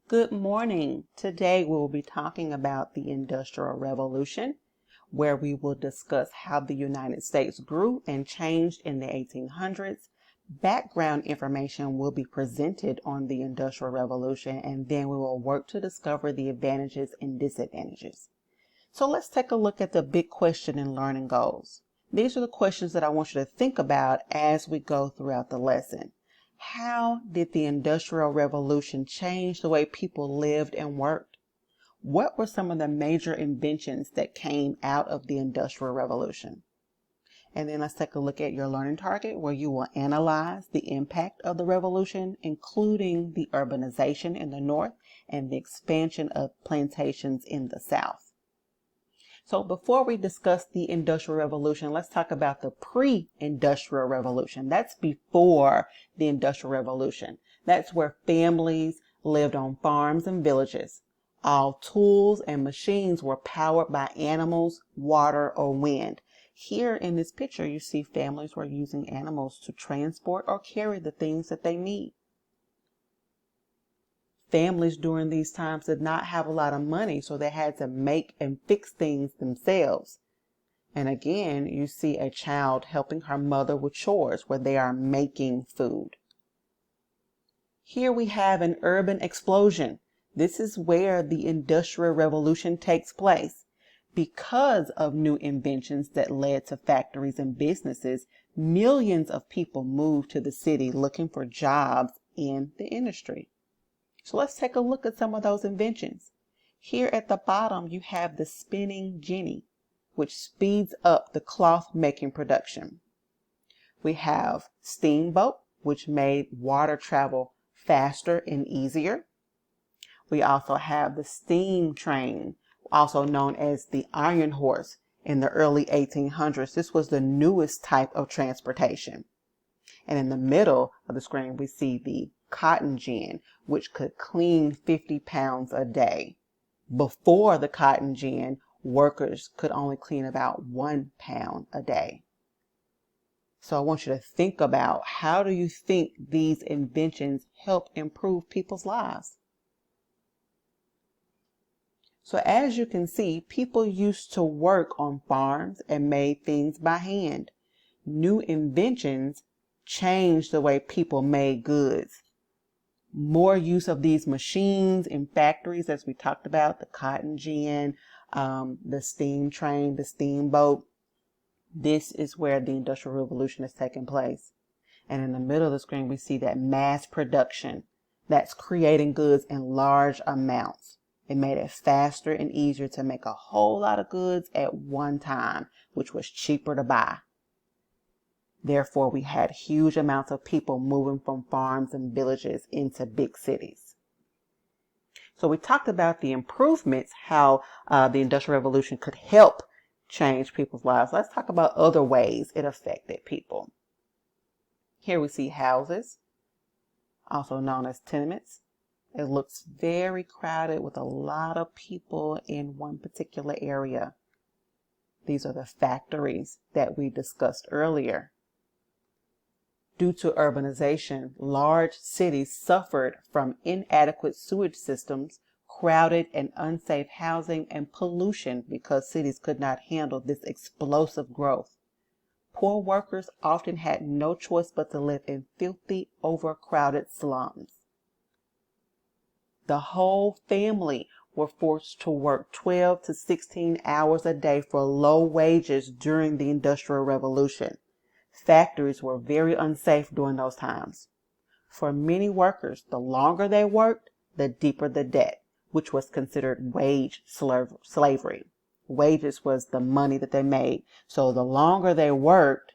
Good morning. Today we will be talking about the Industrial Revolution, where we will discuss how the United States grew and changed in the 1800s. Background information will be presented on the Industrial Revolution, and then we will work to discover the advantages and disadvantages. So let's take a look at the big question in learning goals. These are the questions that I want you to think about as we go throughout the lesson. How did the Industrial Revolution change the way people lived and worked? What were some of the major inventions that came out of the Industrial Revolution? And then let's take a look at your learning target, where you will analyze the impact of the revolution, including the urbanization in the north and the expansion of plantations in the south. So before we discuss the Industrial Revolution, let's talk about the pre-Industrial Revolution. That's before the Industrial Revolution. That's where families lived on farms and villages. All tools and machines were powered by animals, water, or wind. Here in this picture, you see families were using animals to transport or carry the things that they need. Families during these times did not have a lot of money, so they had to make and fix things themselves. And again, you see a child helping her mother with chores where they are making food. Here we have an urban explosion. This is where the Industrial Revolution takes place. Because of new inventions that led to factories and businesses, millions of people moved to the city looking for jobs in the industry. So let's take a look at some of those inventions. Here at the bottom, you have the spinning jenny, which speeds up the cloth making production. We have steamboat, which made water travel faster and easier. We also have the steam train, also known as the iron horse. In the early 1800s, this was the newest type of transportation. And in the middle of the screen, we see the cotton gin, which could clean 50 pounds a day. Before the cotton gin, workers could only clean about 1 pound a day. So I want you to think about, how do you think these inventions help improve people's lives? So as you can see, people used to work on farms and made things by hand. New inventions changed the way people made goods. More use of these machines in factories, as we talked about, the cotton gin, the steam train, the steamboat. This is where the Industrial Revolution is taking place. And in the middle of the screen, we see that mass production. That's creating goods in large amounts. It made it faster and easier to make a whole lot of goods at one time, which was cheaper to buy. Therefore, we had huge amounts of people moving from farms and villages into big cities. So we talked about the improvements, how the Industrial Revolution could help change people's lives. Let's talk about other ways it affected people. Here we see houses, also known as tenements. It looks very crowded with a lot of people in one particular area. These are the factories that we discussed earlier. Due to urbanization, large cities suffered from inadequate sewage systems, crowded and unsafe housing, and pollution because cities could not handle this explosive growth. Poor workers often had no choice but to live in filthy, overcrowded slums. The whole family were forced to work 12 to 16 hours a day for low wages during the Industrial Revolution. Factories were very unsafe during those times. For many workers, the longer they worked, the deeper the debt, which was considered wage slavery. Wages was the money that they made. So the longer they worked,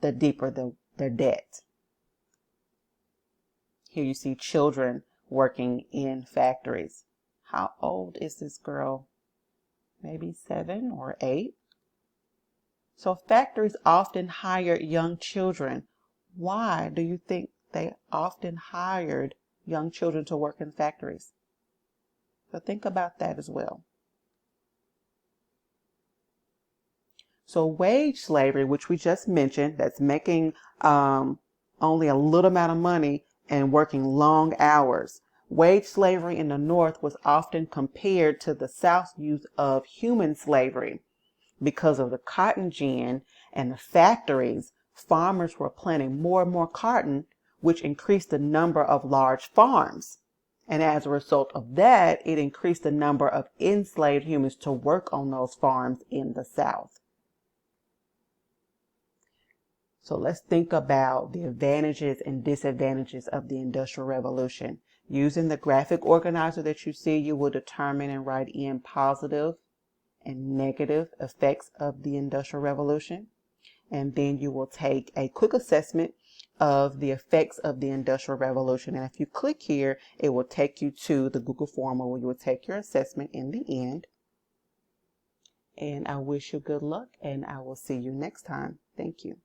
the deeper their debt. Here you see children working in factories. How old is this girl? Maybe 7 or 8. So factories often hired young children. Why do you think they often hired young children to work in factories? So think about that as well. So wage slavery, which we just mentioned, that's making only a little amount of money and working long hours, Wage slavery in the North was often compared to the South's use of human slavery. Because of the cotton gin and the factories, farmers were planting more and more cotton, which increased the number of large farms. And as a result of that, it increased the number of enslaved humans to work on those farms in the South. So let's think about the advantages and disadvantages of the Industrial Revolution. Using the graphic organizer that you see, you will determine and write in positive and negative effects of the Industrial Revolution. And then you will take a quick assessment of the effects of the Industrial Revolution. And if you click here, it will take you to the Google form where you will take your assessment in the end. And I wish you good luck, and I will see you next time. Thank you.